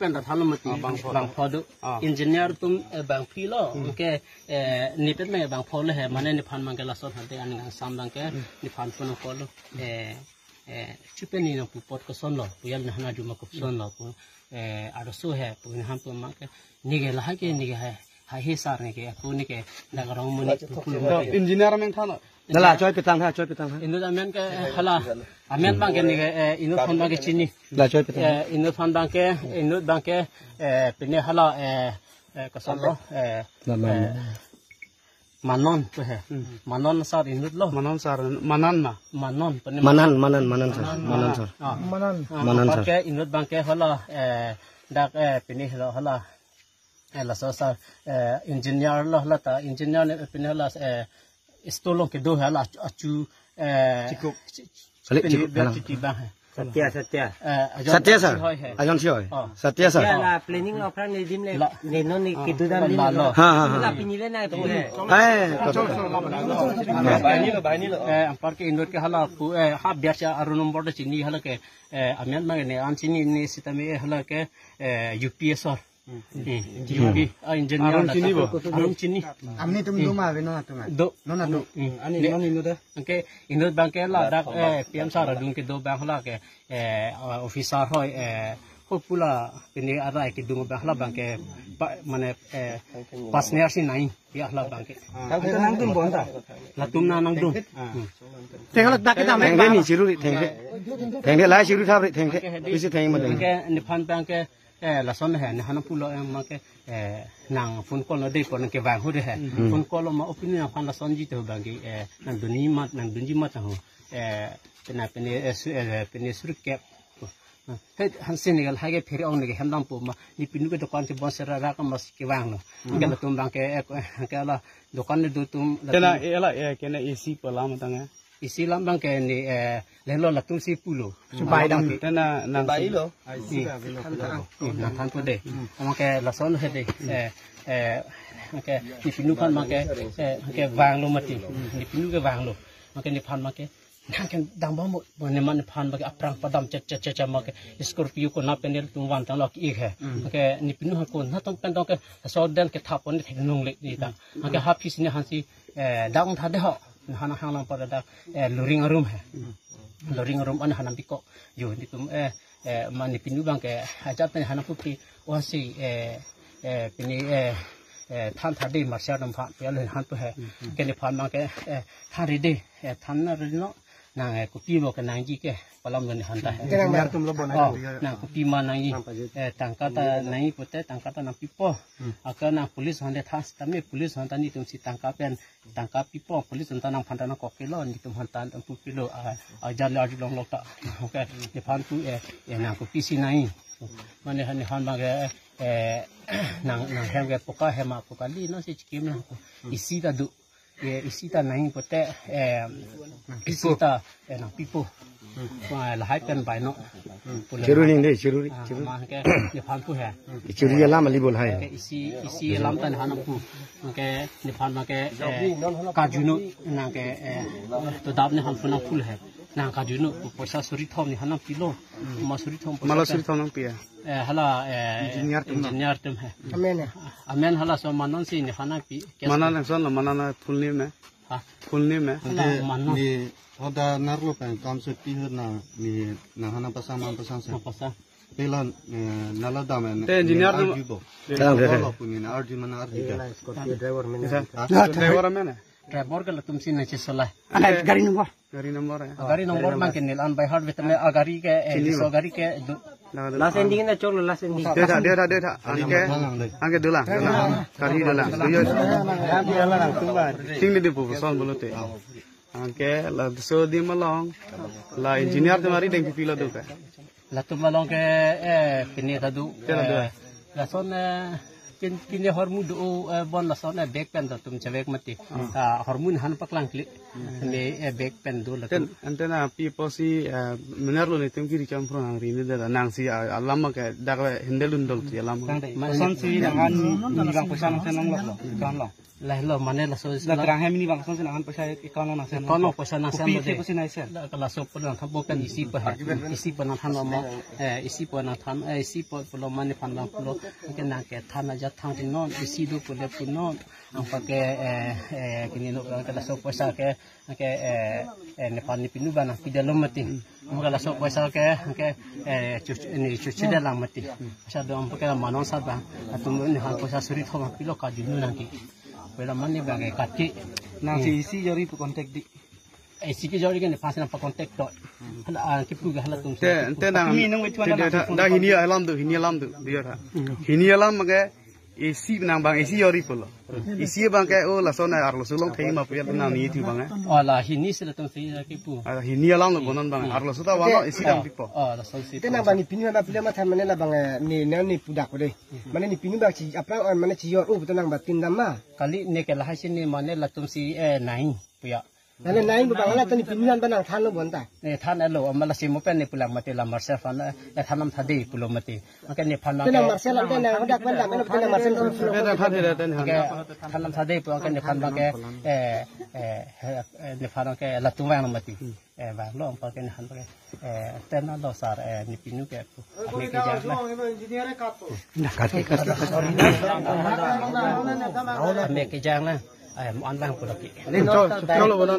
เป็นแต่ทำลมตีบางพอดูอินเจเนียร์ตุ้มบางพี่ล้อโอเคนี่เป็นไม่บางพอเลยเหรอมันเนี่ยพันมันก็ละสดหันเตอันนั้นซ้ำดังแค่นี่พันคนพอดูชุดเป็นนี่นะปุ๊บปอดก็ส่วนล้อปุ๊บยันหันอาจุมาก็ส่วนล้อปุ๊บอาร์สู้เหรอปุ๊บนี่หันปุ๊บมันก็นี่แกละให้แกนี่แกให้เฮสาร์นี่แกปุ๊บนี่แกดักร้องมันนี่ปุ๊บอินเจเนียร์มันท่านนั่นแหละช่วยไปตั้งท่าช่วยไปตั้งท่าอินโดอเมนก็ฮัลโหลอเมนบางแกนี่แกอินโดฟันบางแกชินีนั่นช่วยไปตั้งอินโดฟันบางแกเป็นเนี่ยฮัลโหลก็ส่วนล้อมันนอนตัวเหรอมันนอนสาร์อินโดล้อมันนอนสาร์มันนั่นนะมันนอนเป็นมันนั่นสาร์มันนั่นสาร์บางแกอินโดบางแกฮัลโหลดักเป็นเนี่ยฮัลโหลละสาร์อินเจเนียร์ล้อละตาอินเจเนียร์เนี่ยเป็นฮัลโหลistolong ke do hala acu cukup balik cukup dalam Satya sir ajon sioi Satya sir ya la planning opera ni dim le neno ni kitu dam dim ha la pinile na to bani lo ampar ke indor ke hala pu ha biasa arunum border chini hala ke amian ma ne an chini ni sitame hala ke UPSR UP engineer arun chini amni tum duma veno na tum do nona do ani non inu da ke indor bank ke la dak PM sar adun ke do bank hala ke officer hoy pula ini ada ke dung bank hala bank ke mane pasnya si nai ya hala bank ke nang tum bonda la tum na nang dung tengok dak ke nam tengok ni siru tengok lai siru thab tengok bisi tengok ma ke ni phan bank ke la son he ni hana pulo ma ke nang phone call de ko ke wang hu de he phone call ma opinion phan la son ji to bang ke nang dunji ma ta ho pena sur ke he han senegal ha ke pheri ong ne ke hamdam pu ma ni pinu ke dukan ke bon sera ra ka mas ke wang no ke la tum bang ke la dukan ne du tum kena ela kena AC pala ma tanga isi lambang ke ni lelo la tum si pulo bai dam tena nang bai lo nang than ko de ma ke la son he de ke ni pinu phan ma ke wang lo mati ni pinu ke wang lo ma ke ni phan ma ke nang ke dang ba mo ne man phan ma ke aprang padam cha ma ke scorpio ko na penel tum wan tang lo ki he ke ni pinu ha ko na tong pen tong ke so den ke thapon ni nong le ni ta ma ke ha phis ni han si dang tha de ho hana hana pada dak luring room hai luring room an hana biko yo ni tum mani pinu bang ke ajat ne hana puti wasi pini than thadi marsha dam pha pe le han pu hai ke ni phan ma ke than ri de than na ri no na ko pi mo ke nang ji ke palam ne han ta hai na ko pi ma nang ji tangka ta nai pute tangka ta na pipo akana police hande thas tame police handa ni tum si tangka pen tangka pipo police handa nang phanda na ko ke lo ni tum han tan pu pilo a jar la long lo ta okay ni phan tu na ko pi si nai mane han ba ke nang hem ke poka hema poka li no si chikim na isi ta du isi ta nai pute isi ta na pipo là hai bên bài nó chiru ning de chiru mà cái nepal tu hai chiru ya lam ali bol hai cái isi lam tan hana pu cái nepal mà cái kajunu na cái to dab ne han phuna phul hai na kajunu paisa suri thom ni hana kilo ma suri thom nang pia hala engineer tum hai amen hala so manon si ni hana pi manan son manan full name ni oda narlo pen concept pi na ni na hana pasang pelan nala damen te engineer no punya arji mana arji driver mana driver ke latum si nache solah gari nomor gari nomor mang ke nilan by heart vitame agari ke so gari ke last ending na cholo last ending dia angke dula kari dula yo ting de pu son bolote angke la so di malong la engineer tamari deng pila do ka la tu malong ke pini tadu la son kini hormu do bon la son back pen do tum cewek mati hormun han paklang klik ne back pen do la ante na people si mener lo ni tem kiri campur nang rini da nang si alam ke dak hendelun dol ti alam son si dengan ni bang pesan senang lo kan lo lah lo mana la so la terang hem ni bang son senang pesan ikan lo nasi kono pesan nang sen de pesan nasi la so pun nang thambo kan isi pa isi pa nang than mo isi pa nang than isi pa pulo mani phan bang pulo ke nang ke than ja thang tin non isi do pule pun non ang pa ke kini no ka la so pesa ke ne pan ni pinu ba nang pidalo mati mo la so pesa ke ni chuchi da lang mati sa do am pa ke manon sa ba atum ni han pesa suri thoma pilo ka junu nang ki pela mani ba ke kati nang si isi jori pu kontak di isi ke jori ke ne pas nang pa kontak to hala ki pu ga hala tum ante nang da hini alam do dia tha hini alam ke isi nang bang isi yori polo isi bang ke o la sona ar lo sulong thei ma pya nang ni thi bang ala hini sila tum si ki pu hini alam do bonon bang ar lo suta wa isi dang pipo la so si Tenang bang ni pinu na pila ma thamane na bang ni pudak ko de. Mane ni pinu ba chi apra mane chi yor u tenang ba tin dama. kali ne ke la hasin ni mane la tum si nai puya Nane nain bu bang la tani pinu nan banang than lo bonta. ne than alo amala si mo pen ne pulang mati la marsa fan thanam thade pulo mati maka ne phan ma Tenang Marcel ante na hodak banda mane tenang Marcel ko fulo. da tha the ten ke thanam thade pu ka ne phan ma ke ne phan ke la tum wang mati ba lo pa ke ne han pa ke ten na lo sar ni pinu ke pu ne ke ja la me ke ja na mo an bang pulo ki cholo bonon